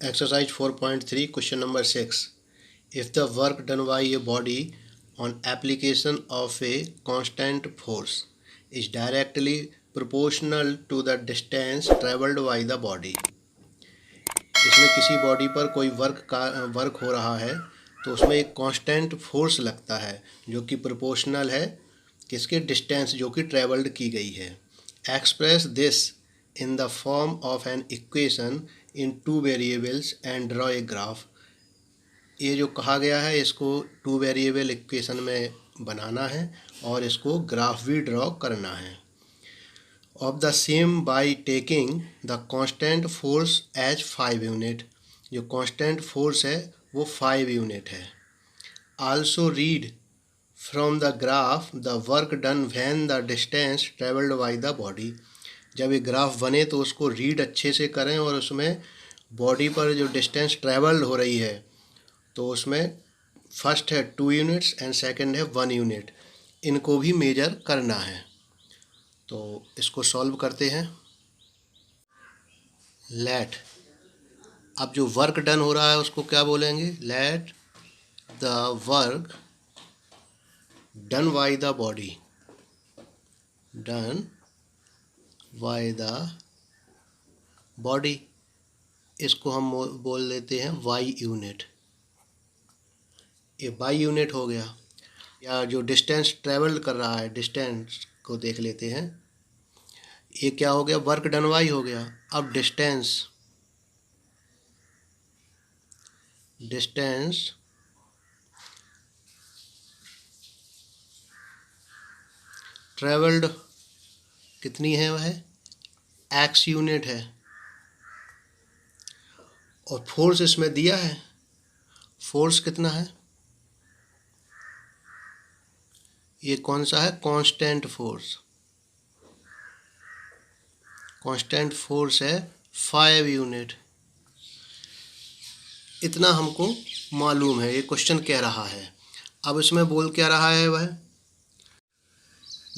Exercise 4.3, question number 6. If the work done by a body on application of a constant force is directly proportional to the distance traveled by the body. इसमें किसी body पर कोई work हो रहा है तो उसमें एक कांस्टेंट फोर्स लगता है जो कि प्रोपोर्शनल है किसके डिस्टेंस जो कि ट्रेवल्ड की गई है. Express this in the form of an equation in two variables and draw a graph. ये जो कहा गया है इसको टू वेरिएबल इक्वेशन में बनाना है और इसको ग्राफ भी ड्रॉ करना है. Of the same by taking the constant force as 5 unit. जो कांस्टेंट फोर्स है वो 5 यूनिट है. Also read from the graph the work done when the distance travelled by the body. जब ये ग्राफ बने तो उसको रीड अच्छे से करें और उसमें बॉडी पर जो डिस्टेंस ट्रैवल हो रही है तो उसमें फर्स्ट है 2 यूनिट्स एंड सेकंड है 1 यूनिट. इनको भी मेजर करना है. तो इसको सॉल्व करते हैं. लेट, अब जो वर्क डन हो रहा है उसको क्या बोलेंगे? Let the work done by the body, done by the body, इसको हम बोल देते हैं वाई यूनिट. ये वाई यूनिट हो गया. या जो डिस्टेंस ट्रेवल कर रहा है डिस्टेंस को देख लेते हैं. ये क्या हो गया? वर्क डन वाई हो गया. अब डिस्टेंस ट्रेवल्ड कितनी है? वह एक्स यूनिट है. और फोर्स इसमें दिया है. फोर्स कितना है? ये कौन सा है? Constant force. कांस्टेंट फोर्स है 5 यूनिट. इतना हमको मालूम है, ये क्वेश्चन कह रहा है. अब इसमें बोल क्या रहा है? वह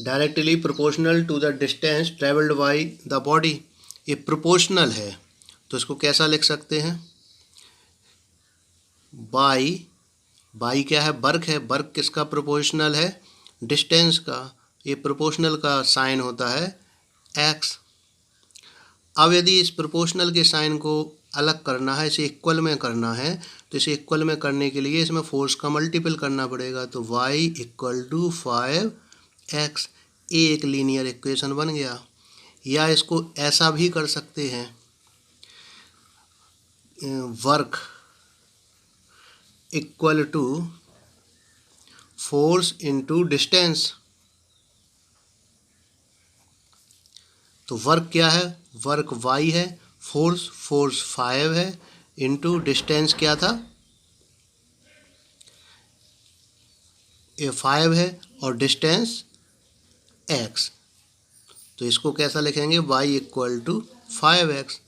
directly proportional to the distance travelled by the body. ये प्रोपोर्शनल है तो इसको कैसा लिख सकते हैं? बाई क्या है? वर्क है. वर्क किसका प्रोपोर्शनल है? डिस्टेंस का. ये प्रोपोर्शनल का साइन होता है एक्स. अब यदि इस प्रोपोर्शनल के साइन को अलग करना है, इसे इक्वल में करना है, तो इसे इक्वल में करने के लिए इसमें फोर्स का मल्टीपल करना पड़ेगा. तो y इक्वल टू 5x. ये एक लीनियर इक्वेशन बन गया. या इसको ऐसा भी कर सकते हैं, work equal to force into distance. तो वर्क क्या है? वर्क y है. फोर्स 5 है इनटू डिस्टेंस क्या था? ये 5 है और डिस्टेंस x. तो इसको कैसा लिखेंगे? y equal to 5x.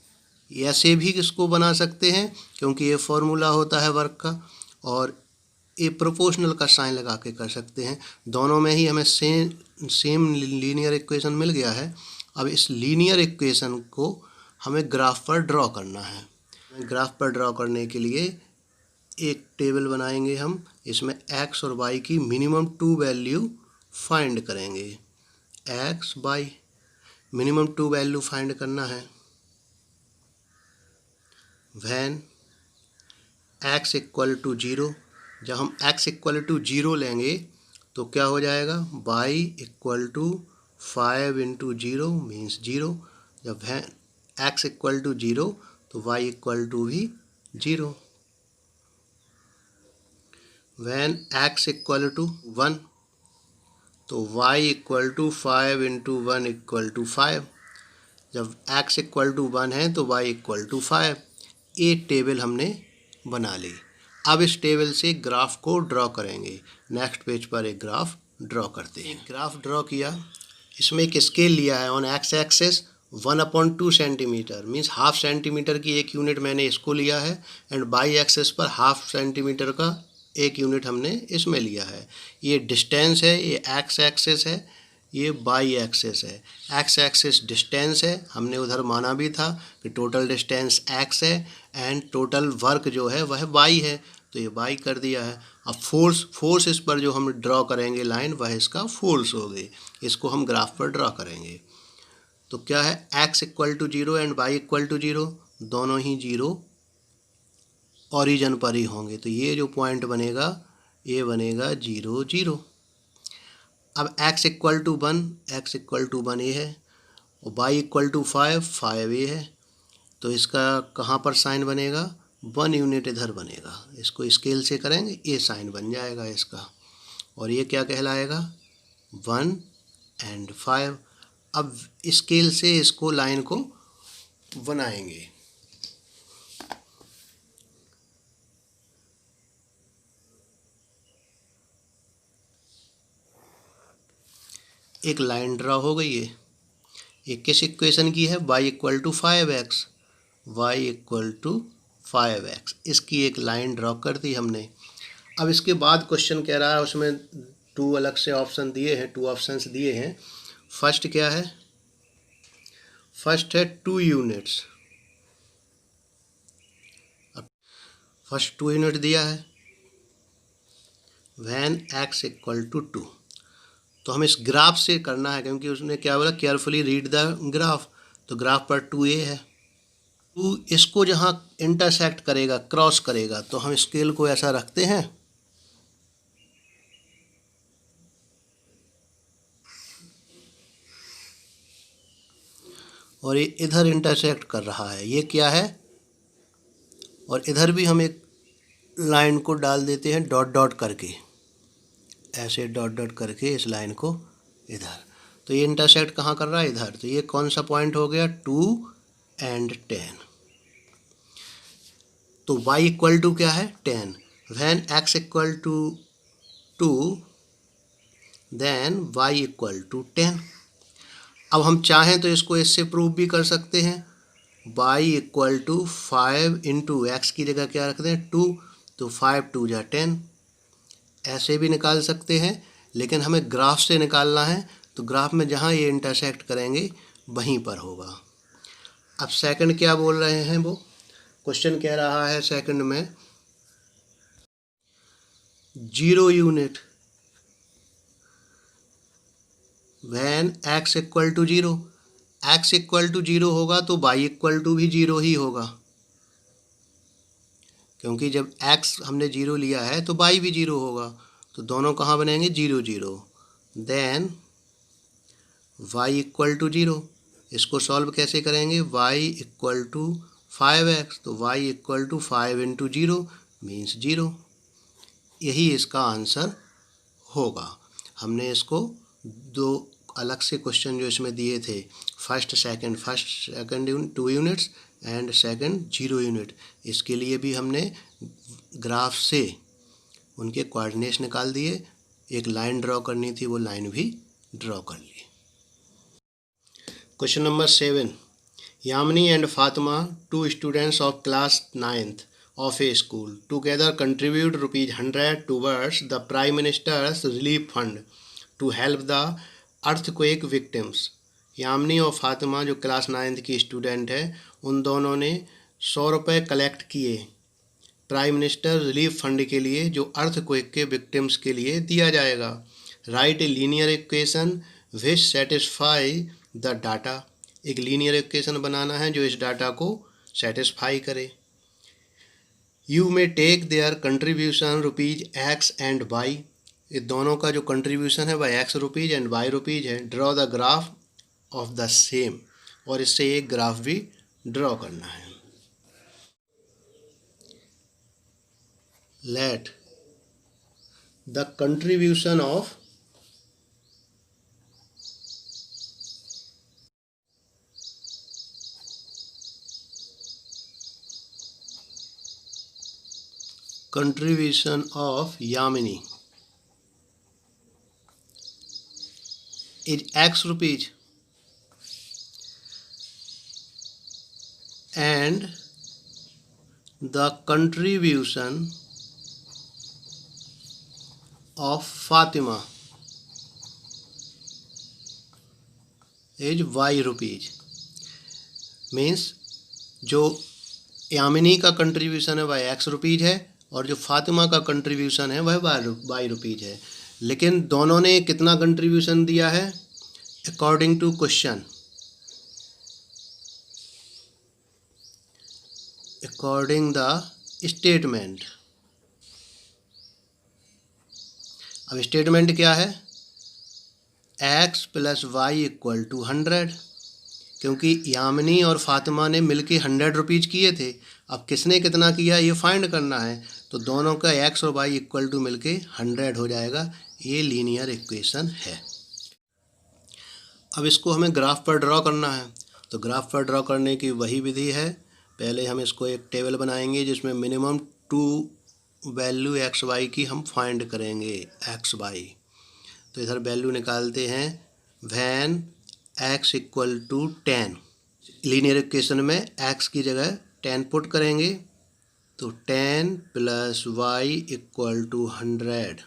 ऐसे भी इसको बना सकते हैं क्योंकि ये फॉर्मूला होता है वर्क का, और ये प्रोपोर्शनल का साइन लगा के कर सकते हैं. दोनों में ही हमें सेम लीनियर इक्वेशन मिल गया है. अब इस लीनियर इक्वेशन को हमें ग्राफ पर ड्रॉ करना है. ग्राफ पर ड्रॉ करने के लिए एक टेबल बनाएंगे हम. इसमें x और y की मिनिमम 2 वैल्यू फाइंड करेंगे. x by minimum 2 value find करना है. व्हेन x इक्वल टू 0, जब हम x इक्वल टू 0 लेंगे तो क्या हो जाएगा? y equal to 5 into 0 means 0. जब x इक्वल टू 0 तो y इक्वल टू भी 0. व्हेन x इक्वल टू 1 तो y equal to 5 into 1 equal to 5. जब x इक्वल टू 1 है तो y इक्वल टू 5. एक टेबल हमने बना ली. अब इस टेबल से ग्राफ को ड्रॉ करेंगे. नेक्स्ट पेज पर एक ग्राफ ड्रॉ करते हैं. ग्राफ ड्रॉ किया. इसमें एक स्केल लिया है. On x axis 1/2 centimetre means half centimetre की एक यूनिट मैंने इसको लिया है, एंड बाई एक्सेस पर हाफ सेंटीमीटर का एक यूनिट हमने इसमें लिया है. ये डिस्टेंस है, ये एक्स एक्सेस है, ये बाई एक्सिस है, एक्स एक्सिस डिस्टेंस है, हमने उधर माना भी था कि टोटल डिस्टेंस एक्स है एंड टोटल वर्क जो है वह बाई है, तो ये बाई कर दिया है। अब फोर्स इस पर जो हम ड्रॉ करेंगे लाइन वह इसका फोर्स होगी, इसको हम ग्राफ पर ड्रॉ करेंगे। तो क्या है, x equal to 0 and y equal to 0, दोनों ही 0 ओरिजिन पर ही होंगे, तो ये जो पॉइंट बनेगा ये बनेगा 0 0। अब x equal to 1, x equal to 1 ये है, और y इक्वल टू 5, 5 ये है, तो इसका कहाँ पर साइन बनेगा, 1 यूनिट इधर बनेगा, इसको स्केल से करेंगे ये साइन बन जाएगा इसका, और ये क्या कहलाएगा 1 एंड 5। अब स्केल से इसको लाइन को बनाएंगे। एक लाइन ड्रा हो गई है, ये किस इक्वेशन की है, y equal to 5x, y equal to 5x, इसकी एक लाइन ड्रॉ कर दी हमने। अब इसके बाद क्वेश्चन कह रहा है, उसमें 2 अलग से ऑप्शन दिए हैं, 2 ऑप्शंस दिए हैं। फर्स्ट क्या है, फर्स्ट है 2 यूनिट्स, फर्स्ट 2 यूनिट दिया है व्हेन x इक्वल टू 2। तो हम इस ग्राफ से करना है, क्योंकि उसने क्या बोला, केयरफुली रीड द ग्राफ, तो ग्राफ पर 2a है, 2 इसको जहाँ इंटरसेक्ट करेगा, क्रॉस करेगा, तो हम स्केल को ऐसा रखते हैं, और ये इधर इंटरसेक्ट कर रहा है, ये क्या है, और इधर भी हम एक लाइन को डाल देते हैं डॉट डॉट करके, ऐसे डॉट डॉट करके इस लाइन को इधर, तो ये इंटरसेक्ट कहाँ कर रहा है, इधर, तो ये कौन सा पॉइंट हो गया, 2 एंड 10। तो y इक्वल टू क्या है, 10, when x equal to 2 then y equal to 10। अब हम चाहें तो इसको इससे प्रूव भी कर सकते हैं, y equal to 5 into x की जगह क्या रख दें 2, तो 5 2 जा 10, ऐसे भी निकाल सकते हैं, लेकिन हमें ग्राफ से निकालना है, तो ग्राफ में जहाँ ये इंटरसेक्ट करेंगे वहीं पर होगा। अब सेकंड क्या बोल रहे हैं, वो क्वेश्चन कह रहा है सेकंड में 0 unit when x equal to 0, x equal to 0 होगा तो y इक्वल टू भी 0 ही होगा, क्योंकि जब x हमने 0 लिया है तो y भी 0 होगा, तो दोनों कहाँ बनेंगे 0 0, देन y इक्वल टू 0। इसको सॉल्व कैसे करेंगे, y इक्वल टू 5x, तो y equal to 5 into 0 means 0, यही इसका आंसर होगा। हमने इसको 2 अलग से क्वेश्चन जो इसमें दिए थे, first second 2 units and second 0 unit, इसके लिए भी हमने ग्राफ से उनके कोऑर्डिनेट्स निकाल दिए, एक लाइन ड्रॉ करनी थी वो लाइन भी ड्रॉ कर ली। Question number 7, Yamini and Fatima, 2 students of class 9th of a school together contribute ₹100 towards the Prime Minister's Relief Fund to help the earthquake victims। Yamini और फातिमा जो क्लास 9th की स्टूडेंट है, उन दोनों ने 100 रुपये कलेक्ट किए प्राइम मिनिस्टर रिलीफ फंड के लिए, जो अर्थक्वेक के विक्टिम्स के लिए दिया जाएगा। Write a linear equation which satisfy the data, एक लीनियर इक्वेशन बनाना है जो इस डाटा को सेटिस्फाई करे। You may take their contribution ₹X and Y, ये दोनों का जो कंट्रीब्यूशन है वह X rupees and Y rupees है। Draw the graph of the same, और इससे एक ग्राफ भी ड्रॉ करना है। Let the contribution of Yamini is X rupees and the contribution of Fatima is y rupees. Means जो यामिनी का कंट्रीब्यूशन है वह एक्स रुपीज है और जो फातिमा का कंट्रीब्यूशन है वह वाई रुपीज है। लेकिन दोनों ने कितना कंट्रीब्यूशन दिया है according to question, according the statement. अब स्टेटमेंट क्या है, x plus y equal to 100, क्योंकि यामिनी और फातिमा ने मिलके 100 रुपीज़ किए थे। अब किसने कितना किया ये फाइंड करना है, तो दोनों का x और y इक्वल टू मिलके 100 हो जाएगा। ये लीनियर इक्वेशन है। अब इसको हमें ग्राफ पर ड्रॉ करना है, तो ग्राफ पर ड्रॉ करने की वही विधि है। पहले हम इसको एक टेबल बनाएंगे जिसमें मिनिमम 2 वैल्यू एक्स वाई की हम फाइंड करेंगे एक्स वाई। तो इधर वैल्यू निकालते हैं when x equal to 10। Linear equation में x की जगह 10 पुट करेंगे, तो 10 प्लस वाई इक्वल टू 100।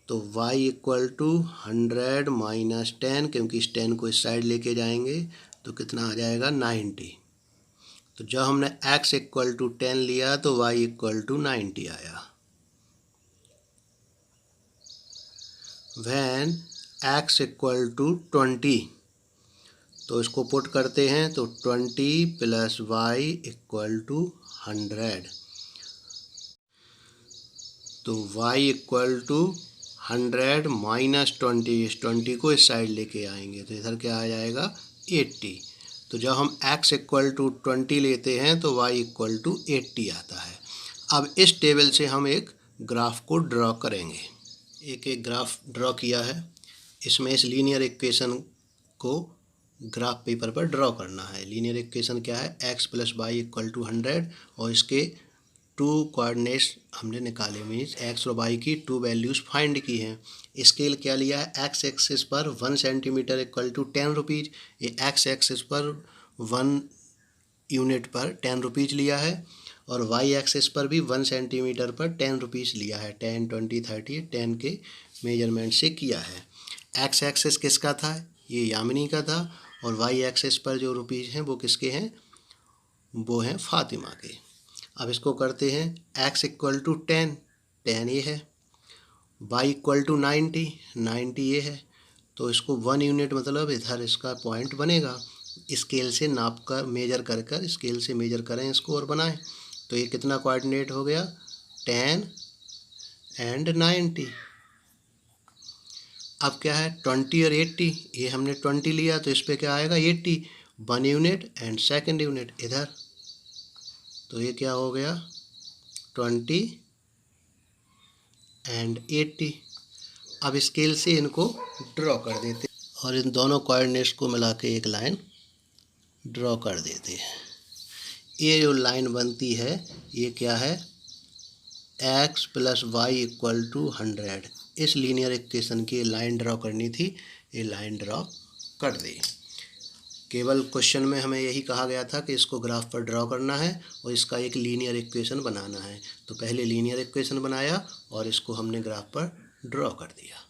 तो y इक्वल टू 100 माइनस 10, क्योंकि इस 10 को इस साइड लेके जाएंगे तो कितना आ जाएगा 90। तो जब हमने x इक्वल टू 10 लिया तो y इक्वल टू 90 आया। व्हेन x इक्वल टू 20, तो इसको पुट करते हैं, तो 20 प्लस वाई इक्वल टू 100। तो y इक्वल टू 100 माइनस 20, इस 20 को इस साइड लेके आएंगे तो इधर क्या आ जाएगा 80। तो जब हम x इक्वल टू 20 लेते हैं तो y इक्वल टू 80 आता है। अब इस टेबल से हम एक ग्राफ को ड्रॉ करेंगे। एक एक ग्राफ ड्रॉ किया है, इसमें इस लीनियर इक्वेशन को ग्राफ पेपर पर ड्रॉ करना है। लीनियर इक्वेशन क्या है, x plus y equal to 100 और इसके 2 कोऑर्डिनेट्स हमने निकाले, मीन्स x और y की 2 वैल्यूज़ फाइंड की हैं। स्केल क्या लिया है, x एक्सिस पर 1 सेंटीमीटर इक्वल टू 10 रुपीज़, ये x एक्सिस पर 1 यूनिट पर 10 रुपीज़ लिया है और y एक्सिस पर भी 1 सेंटीमीटर पर 10 रुपीज़ लिया है। 10, 20, 30, 10 के मेजरमेंट से किया है। x एक्सिस किसका था, ये यामिनी का था, और y एक्सिस पर जो रुपीज़ हैं वो किसके हैं, वो हैं फातिमा के। अब इसको करते हैं, x इक्वल टू 10, 10 ये है, y इक्वल टू 90, 90 ये है। तो इसको 1 यूनिट मतलब इधर इसका पॉइंट बनेगा। स्केल से नाप कर मेजर कर कर स्केल से मेजर करें इसको और बनाएं। तो ये कितना कोऑर्डिनेट हो गया, 10 एंड 90। अब क्या है 20 और 80, ये हमने 20 लिया तो इस पर क्या आएगा 80, 1 यूनिट एंड सेकंड यूनिट इधर। तो ये क्या हो गया 20 एंड 80। अब स्केल से इनको ड्रॉ कर देते और इन दोनों कोऑर्डिनेट्स को मिला के एक लाइन ड्रॉ कर देते हैं। ये जो लाइन बनती है ये क्या है, x plus y equal to 100। इस लीनियर इक्वेशन की लाइन ड्रॉ करनी थी, ये लाइन ड्रॉ कर दी। केवल क्वेश्चन में हमें यही कहा गया था कि इसको ग्राफ पर ड्रॉ करना है और इसका एक लीनियर इक्वेशन बनाना है। तो पहले लीनियर इक्वेशन बनाया और इसको हमने ग्राफ पर ड्रॉ कर दिया।